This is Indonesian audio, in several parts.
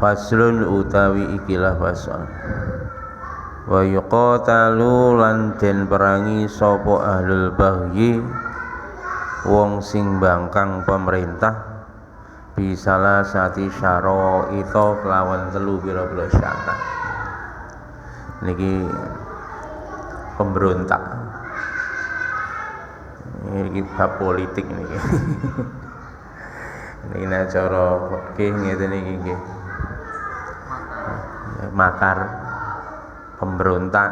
Faslun utawi ikilah fasal. Wa yuqatalu lan den perangi sapa ahlul baghyi wong sing bangkang pemerintah bisalah sati syara itu kelawan telu pira-pira syarat. Niki pemberontak. Niki bab politik niki. Niki nek cara fikih ngeten niki nggih. Makar pemberontak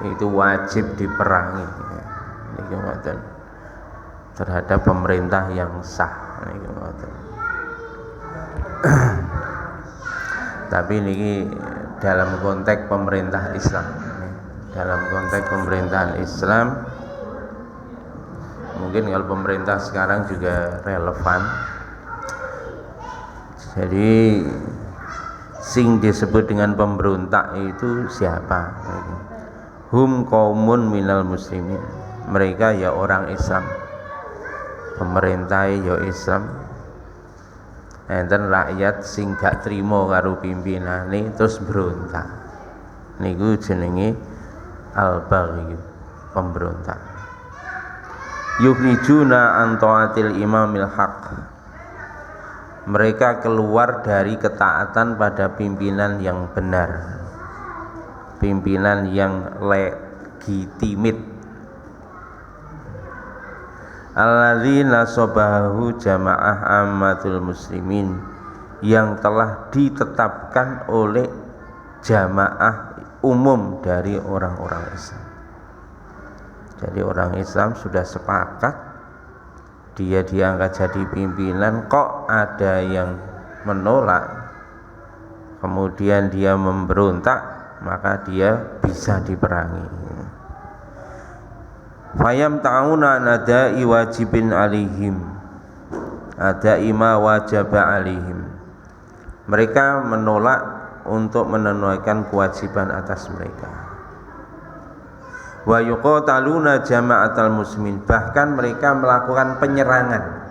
itu wajib diperangi niki ngoten terhadap pemerintah yang sah niki ngoten. Tapi niki dalam konteks pemerintah Islam. Dalam konteks pemerintahan Islam mungkin kalau pemerintah sekarang juga relevan. Jadi sing disebut dengan pemberontak itu siapa? Hum qaumun minal muslimin. Mereka ya orang Islam. Pemerintah ya Islam. Enten rakyat sing gak trimo karo pimpinane terus berontak. Niku jenenge al-baghy, pemberontak. Yukhrijuna an taatil imamil haq. Mereka keluar dari ketaatan pada pimpinan yang benar, pimpinan yang legitimit. Alladzina sabahu jamaah ammatul muslimin, yang telah ditetapkan oleh jamaah umum dari orang-orang Islam. Jadi orang Islam sudah sepakat dia diangkat jadi pimpinan, kok ada yang menolak, kemudian dia memberontak, maka dia bisa diperangi. Fayam ta'una nadai wajibin alihim, ada ima wajaba alihim. Mereka menolak untuk menunaikan kewajiban atas mereka. Wa yuqataluna jama'atal muslimin, bahkan mereka melakukan penyerangan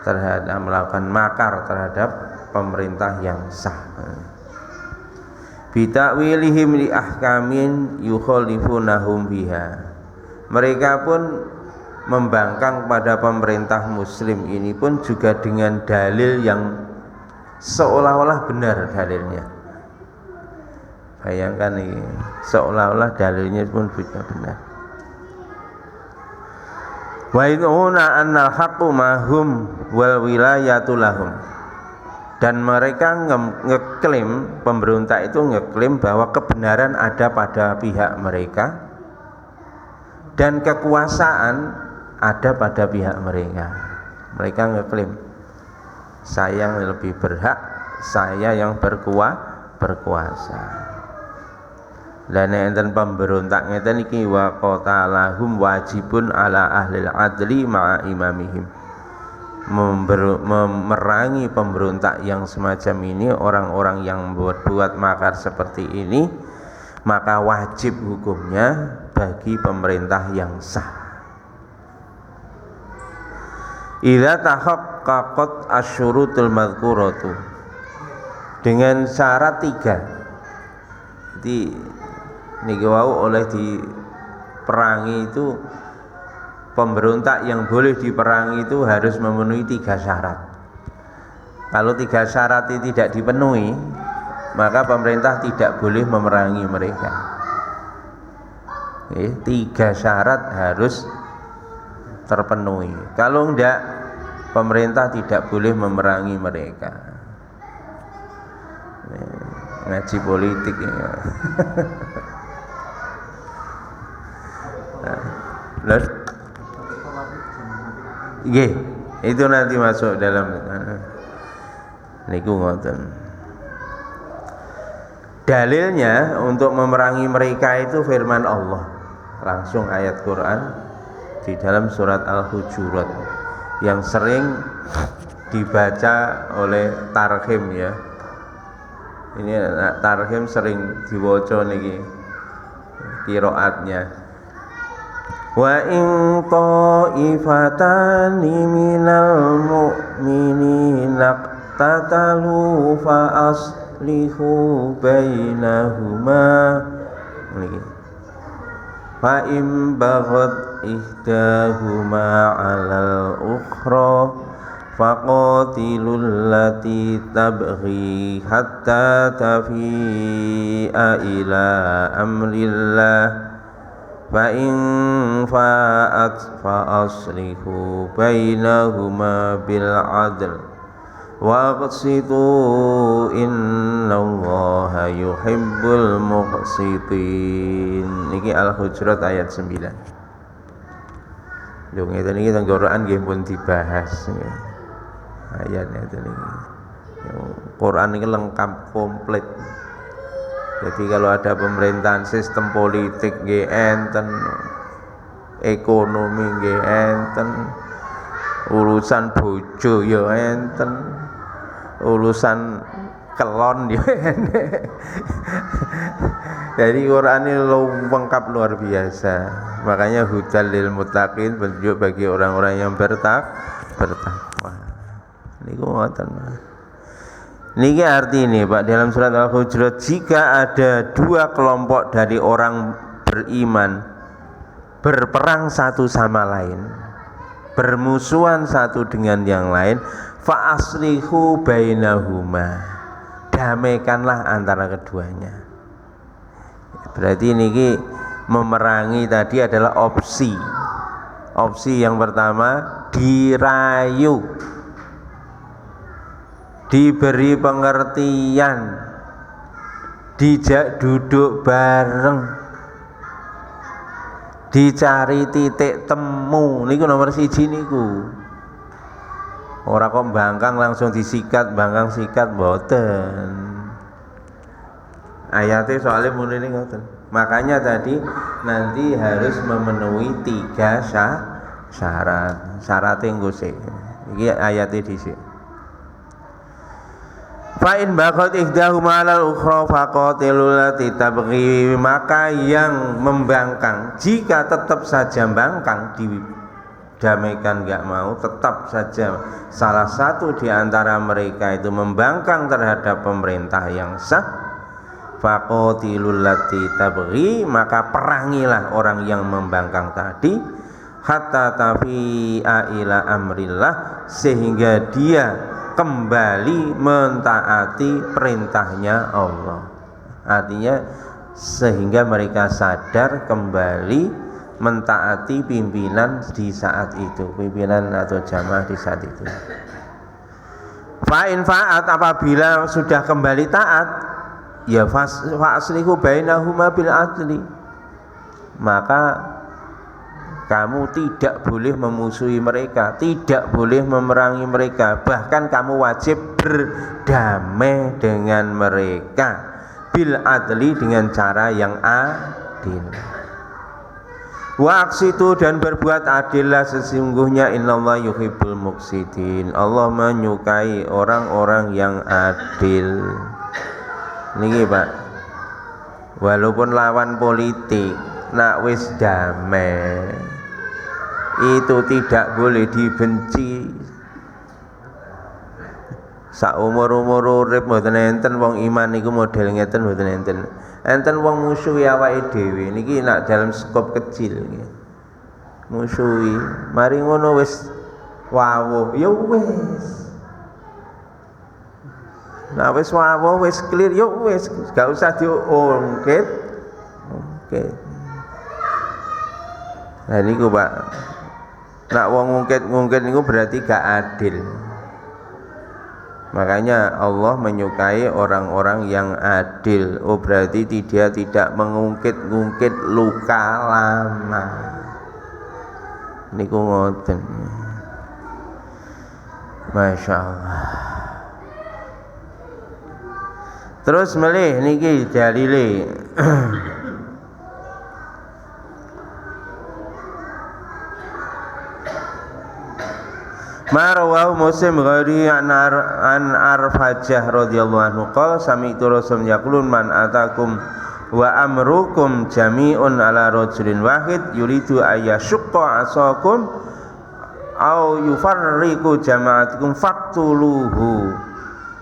terhadap, melakukan makar terhadap pemerintah yang sah. Bita'wilihim li ahkamin yukhalifunahum biha. Mereka pun membangkang pada pemerintah muslim ini pun juga dengan dalil yang seolah-olah benar dalilnya. Bayangkan ini, seolah-olah dalilnya pun juga benar. Wa inuna annal haqqu mahum wal wilayatu lahum. Dan mereka ngeklaim, pemberontak itu ngeklaim bahwa kebenaran ada pada pihak mereka dan kekuasaan ada pada pihak mereka. Mereka ngeklaim saya yang lebih berhak, saya yang berkuasa. Dan enten pemberontak ngeten iki wa qatalahum wajibun ala ahlil adli ma'a imamihim. Memerangi pemberontak yang semacam ini, orang-orang yang berbuat makar seperti ini, maka wajib hukumnya bagi pemerintah yang sah. Idza tahaqqaqat asyurutul madhkuratu, dengan syarat 3. Jadi niki wau oleh diperangi itu, pemberontak yang boleh diperangi itu harus memenuhi 3 syarat. Kalau 3 syarat itu tidak dipenuhi, maka pemerintah tidak boleh memerangi mereka. 3 syarat harus terpenuhi. Kalau enggak, pemerintah tidak boleh memerangi mereka. Ngaji politik ya. Nah, itu nanti masuk dalam niku ngoten. Dalilnya untuk memerangi mereka itu firman Allah, langsung ayat Quran di dalam surat Al-Hujurat yang sering dibaca oleh tarhim ya. Ini tarhim sering diwaca niki qiraatnya. Wa in ta'ifatani minal mu'minina tatalu fa aslihu bainahuma. Niki fa im baghat ihdahuma 'alal ukhra faqatilul lati tabghi hatta tafi'a ila amrillah fa in fa'at fa aslihu bainahuma bil 'adl waqsitu innallaha yuhibbul muqsitin. Niki Al-Hujurat ayat 9. Lho ngeten iki teng Quran nggih pun dibahas ayat ngeten iki. Quran ini lengkap komplit. Jadi kalau ada pemerintahan sistem politik nggih enten, ekonomi nggih enten, urusan bojo ya enten, urusan kelon ya enten. Jadi Quran ini lengkap luar biasa. Makanya hudal lil muttaqin, petunjuk bagi orang-orang yang bertakwa. Niku ngoten. Niki arti ini Pak dalam surat Al-Hujurat, jika ada dua kelompok dari orang beriman berperang satu sama lain, bermusuhan satu dengan yang lain, fa aslihu bainahuma, damaikanlah antara keduanya. Berarti niki memerangi tadi adalah opsi. Opsi yang pertama dirayu, diberi pengertian, dijak duduk bareng, dicari titik temu. Niku nomor siji niku. Ora kok bangkang langsung disikat, bangkang sikat mboten. Ayatnya soalnya mulai ngoten. Makanya tadi nanti harus memenuhi 3 syarat. Syaratnya nggo sik. Iki ayatnya dhisik. Fa in baghat ihdahuma 'alal ukhra faqatilul lati tabghi, maka yang membangkang jika tetap saja bangkang didamaikan enggak mau, tetap saja salah satu di antara mereka itu membangkang terhadap pemerintah yang sah, faqatilul lati tabghi, maka perangilah orang yang membangkang tadi hatta tafi'a ila amrillah, sehingga dia kembali mentaati perintahnya Allah. Artinya sehingga mereka sadar kembali mentaati pimpinan di saat itu, pimpinan atau jamaah di saat itu. Fa in fa'at, apabila sudah kembali taat, ya fa aslihu bainahuma bil adli, maka kamu tidak boleh memusuhi mereka, tidak boleh memerangi mereka, bahkan kamu wajib berdamai dengan mereka bil adli, dengan cara yang adil. Wa aqsitu, dan berbuat adillah, sesungguhnya innallaha yuhibbul muqsitin, Allah menyukai orang-orang yang adil. Niki Pak, walaupun lawan politik nak wis damai itu tidak boleh dibenci. Sak umur-umur urip mboten enten wong iman niku model ngeten, mboten enten. Enten wong musuhi awake dhewe niki nak dalam skop kecil niki. Musuhi, mari ngono wis wawuh, ya wis. Nah wis wawuh, wis clear, ya wis, gak usah diungkit. Oke. Nah niku Pak, nak wong ngungkit niku berarti gak adil. Makanya Allah menyukai orang-orang yang adil. Oh berarti dia tidak mengungkit-ungkit luka lama. Niku ngoten. Masya Allah. Terus melih niki dalile. Marwahu Muslim ghairi an Arfajah radhiyallahu anhu qala sami'tu rasul yaqulun man atakum wa amrukum jami'un ala rajulin wahid yuridu ayyashqa asakum au yufarriqu jama'atukum faqtuluhu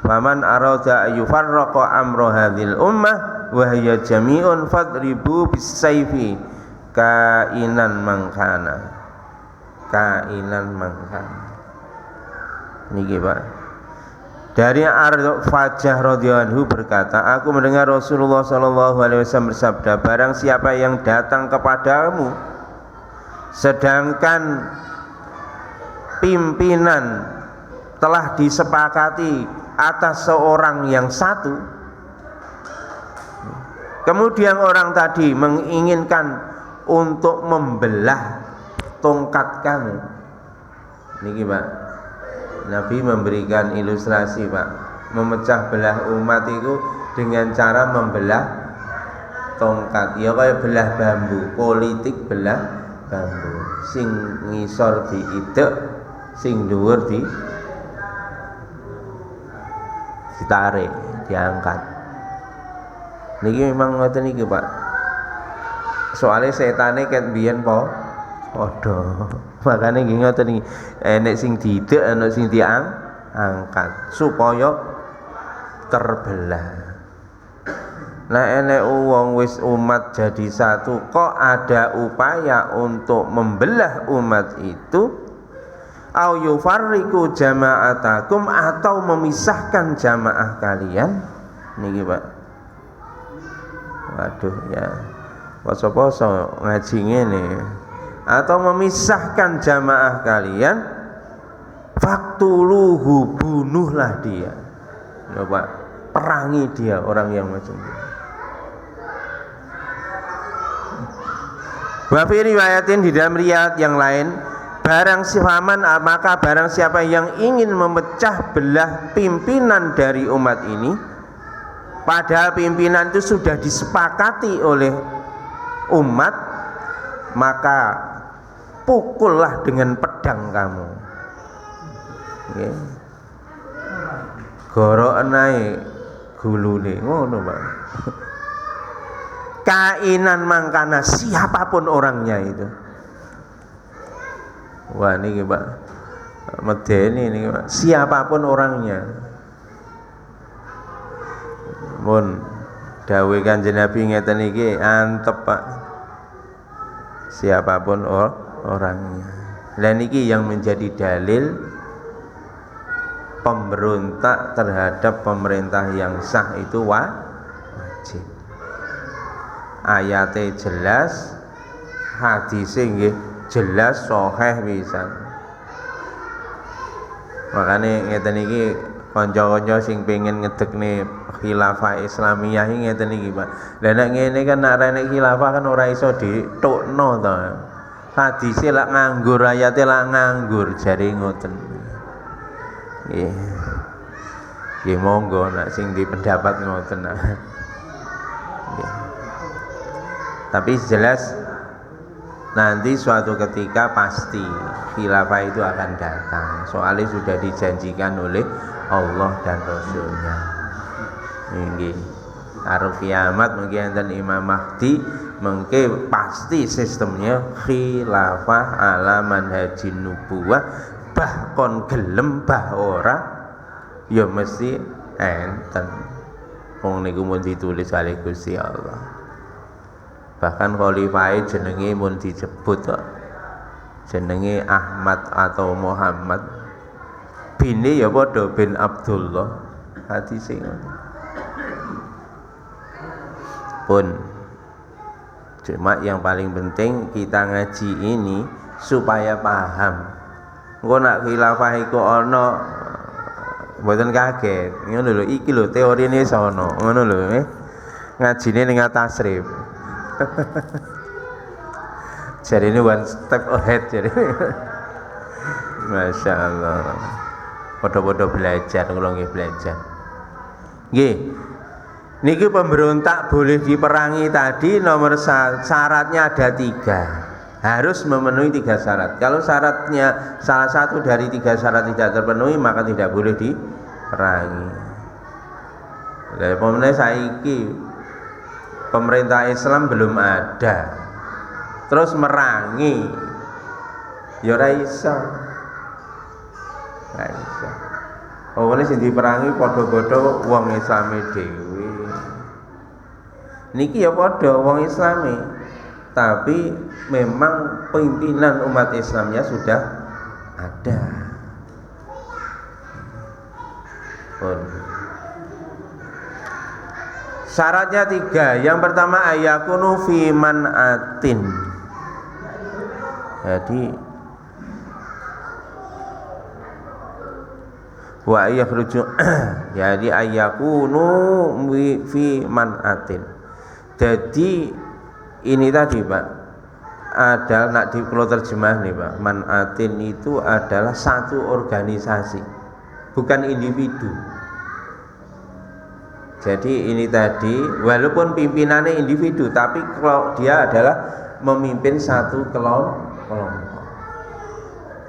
faman arada ayyufarraqa amra hadhil ummah wa hiya jami'un fadribu bisayfi kainan mangkana niki Pak. Dari Ar-Fajah radhiyallahu anhu berkata, aku mendengar Rasulullah sallallahu alaihi wasallam bersabda, barang siapa yang datang kepadamu sedangkan pimpinan telah disepakati atas seorang yang satu, kemudian orang tadi menginginkan untuk membelah tongkat kamu, niki Pak, Nabi memberikan ilustrasi Pak, memecah belah umat itu dengan cara membelah tongkat, ya kayak belah bambu, politik belah bambu, sing ngisor diidek, sing dhuwur ditarik, diangkat. Niki memang ngoten niki Pak. Soalnya setane ket biyen padha. Makane nggih ngoten iki. Enek sing diidek, enek sing diangkat supaya terbelah. Nah enek wong wis umat jadi satu, kok ada upaya untuk membelah umat itu, au yufarriqu jama'atakum, atau memisahkan jamaah kalian niki Pak. Waduh ya, poso-poso ngaji ngene, atau memisahkan jamaah kalian, faktuluhu, bunuhlah dia, ya Pak, perangi dia orang yang macam itu. Wa fi riwayatin, di dalam riwayat yang lain, barang sifaman, maka barang siapa yang ingin memecah belah pimpinan dari umat ini, padahal pimpinan itu sudah disepakati oleh umat, maka pukullah dengan pedang kamu. Nggih. Gorok naik gulune ngono, Pak. Kainan mangkana, siapapun orangnya itu. Wah niki Pak, medeni niki Pak, siapapun orangnya. Mun dawuh Kanjeng Nabi ngeten iki antep Pak. Siapapun orangnya. Dan niki yang menjadi dalil pemberontak terhadap pemerintah yang sah itu wajib. Ayatnya jelas, hadisnya nggih jelas, sahih pisan. Makane ngeten iki kanca-kanca sing pengen ngedekne khilafah Islamiyah iki ngeten iki, Pak. Lah nek ngene kan nek arek khilafah kan ora iso ditukno to. Hadise lak nganggur, ayate lak nganggur, jare ngoten. Nggih. Nggih monggo nek sing di pendapat ngoten. Nggih. Tapi jelas nanti suatu ketika pasti khilafah itu akan datang, soalnya sudah dijanjikan oleh Allah dan Rasulnya. Ini karo kiamat mungkin dan Imam Mahdi mungkin pasti sistemnya khilafah ala manhajin nubuwah, bahkan gelem bah ora ya mesti enten. Wong niku mun ditulis oleh Gusti Allah. Bahkan khalifah jenenge mun disebut kok, jenenge Ahmad atau Muhammad, bine ya padha bin Abdullah, hadise ngono pun. Cuma yang paling penting kita ngaji ini supaya paham. Engko nak khilafah iku ana mboten kaget ngono lho, iki lho teorine sono ngono lho, ngajine ning tasrif. Jadi ini one step ahead, jadi Masya Allah, podo-podo belajar, kalau nggih belajar. Nggih, niki pemberontak boleh diperangi tadi, nomor syaratnya ada 3, harus memenuhi 3 syarat. Kalau syaratnya salah satu dari 3 syarat tidak terpenuhi, maka tidak boleh diperangi. Lah pemene saiki pemerintah Islam belum ada, terus merangi ya ora iso. Awale sing diperangi padha-padha wong Islame dhewe. Niki ya padha wong Islame, tapi memang pimpinan umat Islamnya sudah ada. Syaratnya 3. Yang pertama ayakunu fi man'atin. Jadi wa yakhruju jadi ayakunu fi man'atin. Jadi ini tadi Pak, adalah nak di kalau terjemah nih Pak, man'atin itu adalah satu organisasi, bukan individu. Jadi ini tadi walaupun pimpinannya individu, tapi kalau dia adalah memimpin satu kelompok,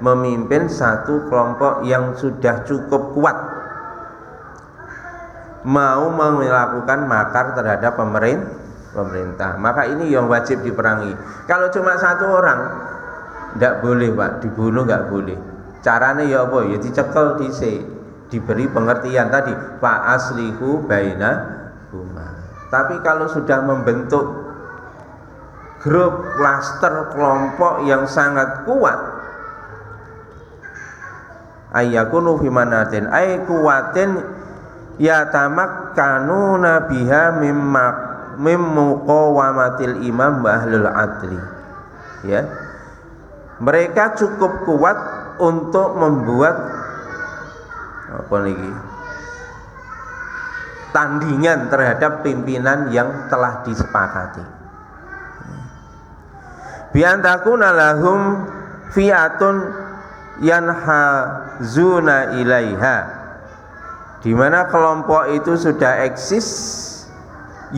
memimpin satu kelompok yang sudah cukup kuat, mau melakukan makar terhadap pemerintah, maka ini yang wajib diperangi. Kalau cuma satu orang tidak boleh Pak, dibunuh nggak boleh. Caranya ya apa? Ya dicekel dhisik, diberi pengertian tadi fa aslihu bainahuma. Tapi kalau sudah membentuk grup klaster kelompok yang sangat kuat, ayyakunu fi manatin ay kuwatin yatamakkanuna biha mim muqawamatil imam wa ahlul adli. Ya, mereka cukup kuat untuk membuat apa lagi tandingan terhadap pimpinan yang telah disepakati. Bi antakuna lahum fi'atun yanhazuna ilaiha, di mana kelompok itu sudah eksis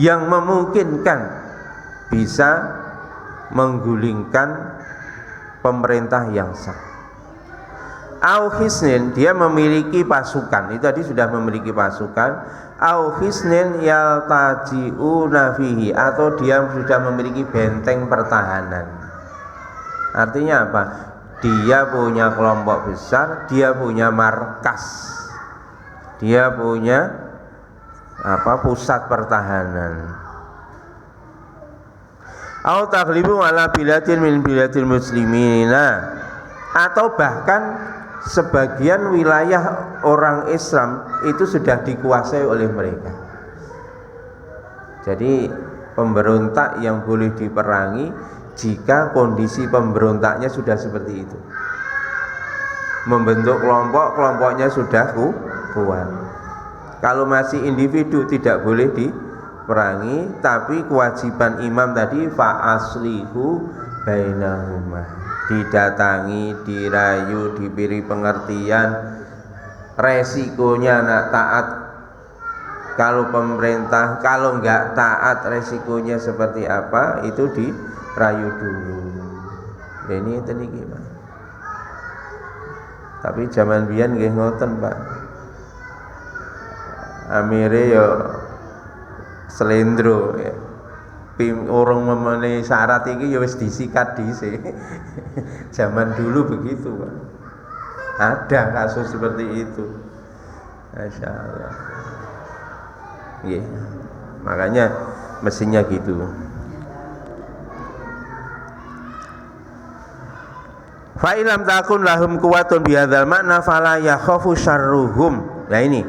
yang memungkinkan bisa menggulingkan pemerintah yang sah. Au hisnin, dia memiliki pasukan, itu tadi sudah memiliki pasukan. Au hisnin yaltaji'una fihi, atau dia sudah memiliki benteng pertahanan. Artinya apa? Dia punya kelompok besar, dia punya markas, dia punya pusat pertahanan. Au taghlibu ala biladin min biladil muslimina, atau bahkan sebagian wilayah orang Islam itu sudah dikuasai oleh mereka. Jadi pemberontak yang boleh diperangi jika kondisi pemberontaknya sudah seperti itu, membentuk kelompok, kelompoknya sudah kuat. Kalau masih individu tidak boleh diperangi, tapi kewajiban imam tadi fa aslihu bainahuma, didatangi, dirayu, diberi pengertian resikonya nak taat kalau pemerintah, kalau enggak taat resikonya seperti apa, itu dirayu dulu. Ini tadi gimana? Tapi zaman biyen nggih ngoten Pak, amire yo selendro ya. Orang memenuhi syarat ini ya wis disikat dhisik. Zaman dulu begitu Pak. Ada kasus seperti itu. Masya Allah. Yeah. Makanya mestinya gitu. Fa ilam takun lahum quwwatun bihadzal makna fala yakhafu syarruhum. Nah ini,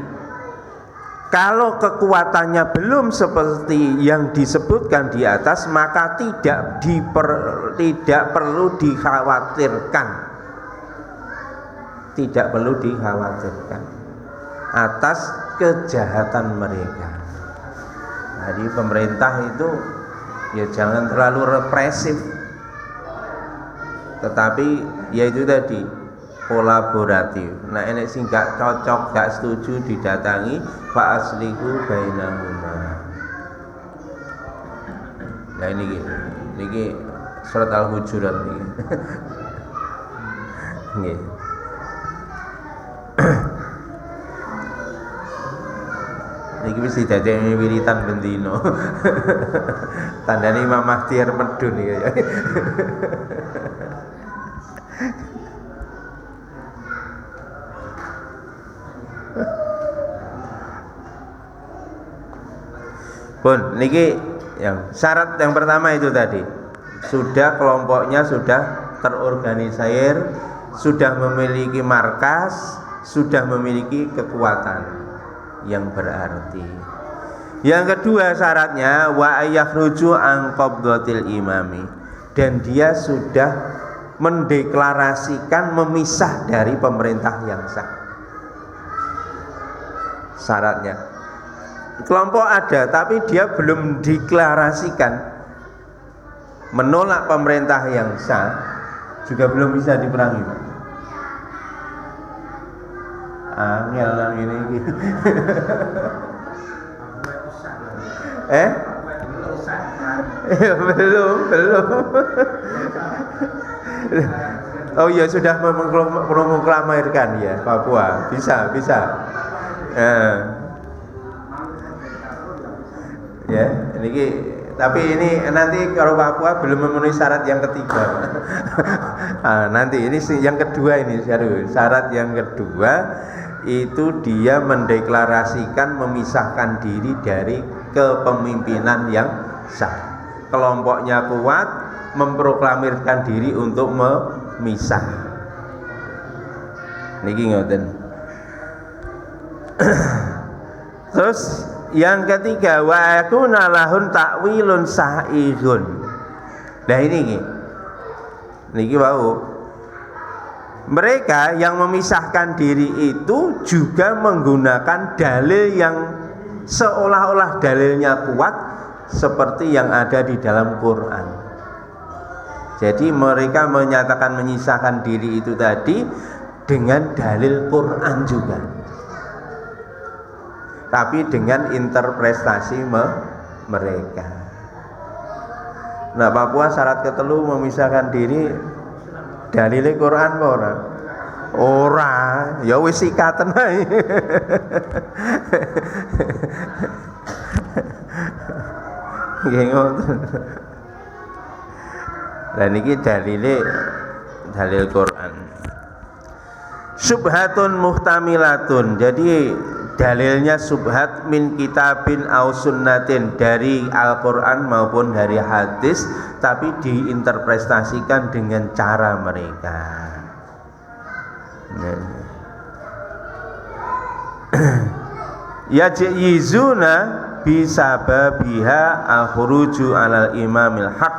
kalau kekuatannya belum seperti yang disebutkan di atas, maka tidak perlu dikhawatirkan. Tidak perlu dikhawatirkan atas kejahatan mereka. Jadi pemerintah itu ya jangan terlalu represif, tetapi ya itu tadi kolaboratif. Nah ini sing gak cocok, gak setuju, didatangi fa aslihu bainahuma. Nah ini surat Al-Hujurat ini. Nggih. Niki wis didadekne wiritan bendina. Tandane Imam Mahdi arep medun iki ya. Pun niki yang syarat yang pertama itu tadi. Sudah kelompoknya sudah terorganisir, sudah memiliki markas, sudah memiliki kekuatan yang berarti. Yang kedua syaratnya wa ayakhruju an qabdatil imami, dan dia sudah mendeklarasikan memisah dari pemerintah yang sah. Syaratnya kelompok ada tapi dia belum deklarasikan menolak pemerintah yang sah, juga belum bisa diperangi. Angel lang ini. Belum. Oh iya, sudah memproklamirkan ya Papua. Bisa. Ya, ini tapi ini nanti kalau Papua belum memenuhi syarat yang ketiga. Nanti ini yang kedua ini syarat yang kedua itu dia mendeklarasikan memisahkan diri dari kepemimpinan yang sah. Kelompoknya kuat, memproklamirkan diri untuk memisah. Niki ngoten. Terus yang ketiga wa yakuna lahun ta'wilun sahihun. Nah ini niki wau. Mereka yang memisahkan diri itu juga menggunakan dalil yang seolah-olah dalilnya kuat seperti yang ada di dalam Quran. Jadi mereka menyatakan menyisahkan diri itu tadi dengan dalil Quran juga, tapi dengan interpretasi mereka. Nah, Papua syarat ketelu memisahkan diri dalile Quran apa ora? Ora, ya wis sikaten ae. Nggih ngoten. Lah niki dalil Quran. Subhatun muhtamilatun. Jadi dalilnya subhat min kitabin au sunnatin, dari Al-Quran maupun dari hadis, tapi diinterpretasikan dengan cara mereka. Yajizuna bisababiha al-khuruju alal imamil haq,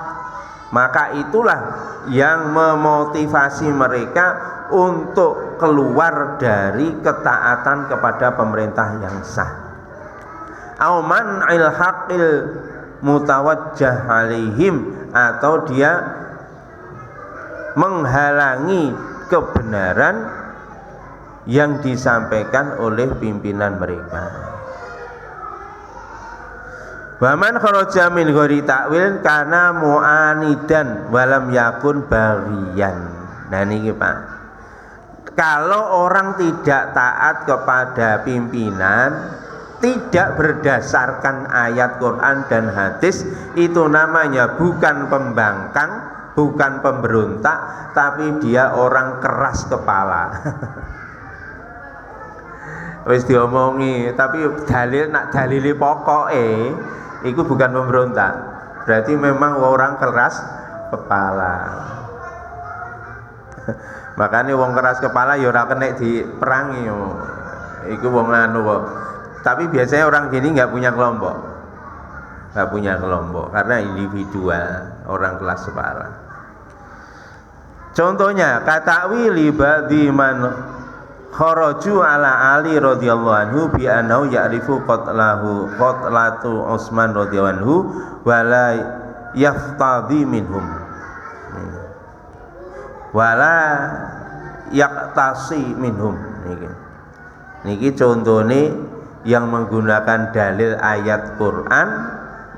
maka itulah yang memotivasi mereka untuk keluar dari ketaatan kepada pemerintah yang sah. Auman il haqil mutawajjah alaihim, atau dia menghalangi kebenaran yang disampaikan oleh pimpinan mereka. Waman kharaja min ghairi ta'wil kana mu'anidan walam yakun baghiyan. Nah niki Pak, kalau orang tidak taat kepada pimpinan, tidak berdasarkan ayat Quran dan hadis, itu namanya bukan pembangkang, bukan pemberontak, tapi dia orang keras kepala. Wis diomongi, tapi dalile pokoke itu bukan pemberontak, berarti memang orang keras kepala. Makanya wong keras kepala ya ora kena diperangi. Iku wong anu kok. Tapi biasanya orang gini nggak punya kelompok, karena individual, orang kelas kepala. Contohnya kata wili ba'di man kharaju ala Ali radhiyallahu anhu bi annahu ya'rifu qatlatu Utsman radhiyallahu anhu wala yaftadi minhum wala yaktasi minhum. Niki contohnya yang menggunakan dalil ayat Quran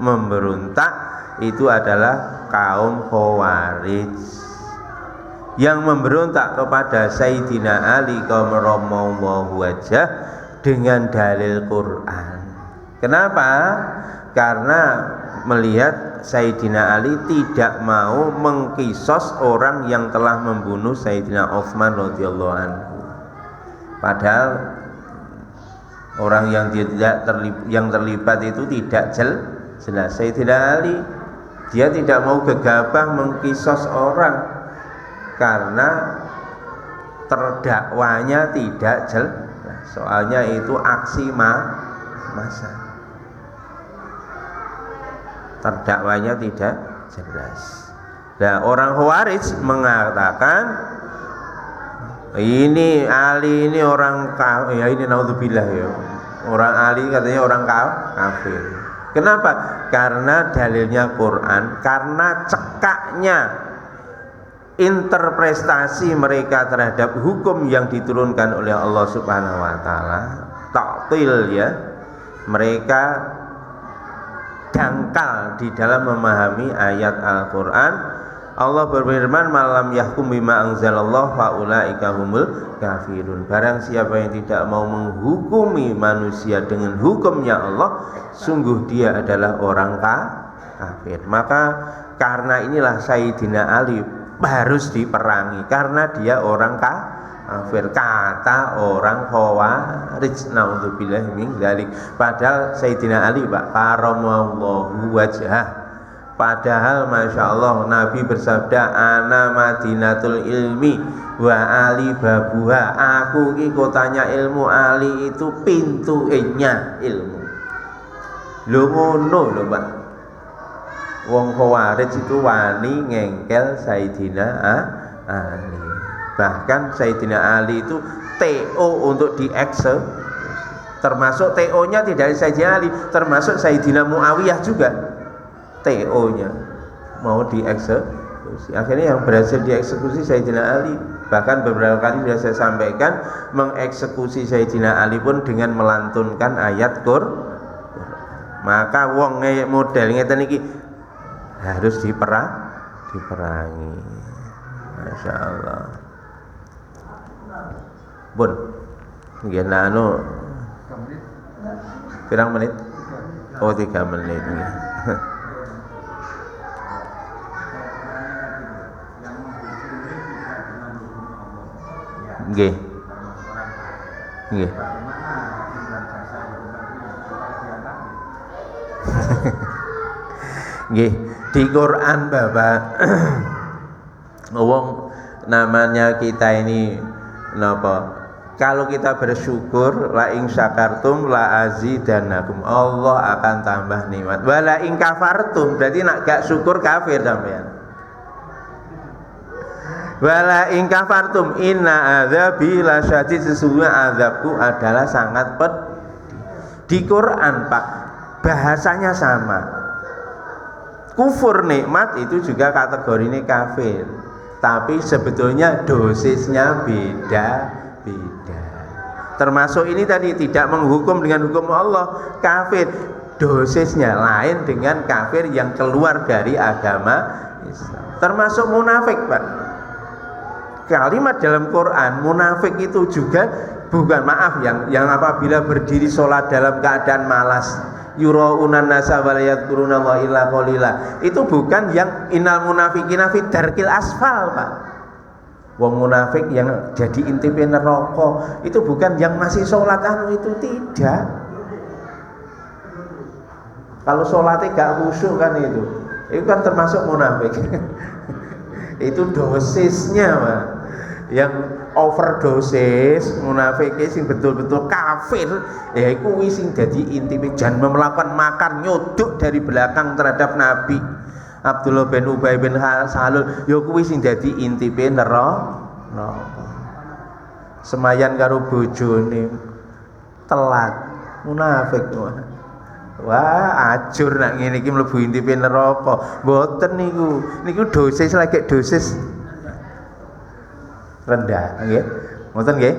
memberontak itu adalah kaum Khawarij yang memberontak kepada Sayyidina Ali karramallahu wajhah dengan dalil Quran. Kenapa? Karena melihat Sayyidina Ali tidak mau mengkisos orang yang telah membunuh Sayyidina Utsman radhiyallahu anhu. Padahal orang yang tidak yang terlibat itu tidak jelas. Sayyidina Ali dia tidak mau gegabah mengkisos orang karena terdakwanya tidak jelas. Soalnya itu aksi massa. Terdakwanya tidak jelas. Nah, orang Khawarij mengatakan ini Ali ini orang kafir, ya ini naudzubillah ya. Orang Ali katanya orang kafir. Kenapa? Karena dalilnya Quran, karena cekaknya interpretasi mereka terhadap hukum yang diturunkan oleh Allah Subhanahu wa taala, ta'til ya. Mereka dangkal di dalam memahami ayat Al-Qur'an. Allah berfirman, "Malam yahkum bima anzalallahu fa ulaika humul kafirun." Barang siapa yang tidak mau menghukumi manusia dengan hukumnya Allah, sungguh dia adalah orang kafir. Maka karena inilah Sayyidina Ali harus diperangi karena dia orang kafir, kata orang Khawarij, naudzubillah min dzalik. Padahal Sayyidina Ali Pak karamallahu wajhah, padahal Masya Allah Nabi bersabda, "Ana madinatul ilmi wa Ali babuha." Aku ini kotanya ilmu, Ali itu pintunya ilmu. Lho ngono lho Pak. Wong Khawarij itu wani ngengkel Sayyidina Ali. Bahkan Sayyidina Ali itu TO untuk dieksekusi. Termasuk TO-nya tidak Sayyidina Ali, termasuk Sayyidina Muawiyah juga. TO-nya mau dieksekusi. Akhirnya yang berhasil dieksekusi Sayyidina Ali. Bahkan beberapa kali sudah saya sampaikan, mengeksekusi Sayyidina Ali pun dengan melantunkan ayat Qur'an. Maka wong model ngeten iki harus diperangi. Masya Allah. Bun, nggih anu pirang menit? Oh 3 menit. Nggih. Nggih. Nggih, di Quran Bapak wong namanya kita ini napa? Kalau kita bersyukur, la ing syakartum la azidannakum, Allah akan tambah nikmat. Wala ing kafartum, berarti nak gak syukur kafir sampean. Wala ing kafartum inna adzabi lasyadid, sesungguhnya azabku adalah sangat pedih. Di Quran Pak, bahasanya sama. Kufur nikmat itu juga kategorinya kafir, tapi sebetulnya dosisnya beda-beda. Termasuk ini tadi tidak menghukum dengan hukum Allah, kafir. Dosisnya lain dengan kafir yang keluar dari agama Islam. Termasuk munafik Pak. Kalimat dalam Quran munafik itu juga bukan, maaf, yang apabila berdiri sholat dalam keadaan malas, yuraunan nasa walayadkuruna wa illa qalila, itu bukan yang innal munafiqina fi darkil asfal Pak. Wong munafik yang jadi intipe neraka itu bukan yang masih sholat itu, tidak. Kalau sholatnya gak khusyuk kan itu kan termasuk munafik. Itu dosisnya Pak. Yang overdosis munafik sing betul-betul kafir, ya iku sing dadi intipe jangan melakukan makar nyodok dari belakang terhadap Nabi. Abdullah bin Ubay bin Salul ya kuwi sing dadi intipe neraka. Semayan karo bojone telat munafik. Wah, ajur nak ngene iki mlebu intipe neraka. Mboten niku dosis lagi dosis rendah nggih. Ngoten nggih.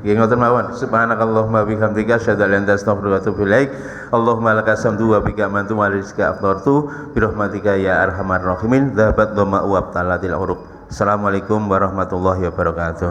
Nggih ngoten mawon. Subhanakallahumma bihamdika asyhadu an la ilaha illa anta astaghfiruka wa atubu ilaik. Allahumma lakal hamdu wa bika amantu wa rizqa afdhartu bi rahmatika ya arhamar rahimin. Dhahabat dhamma wa abtalatil uruq. Assalamualaikum warahmatullahi wabarakatuh.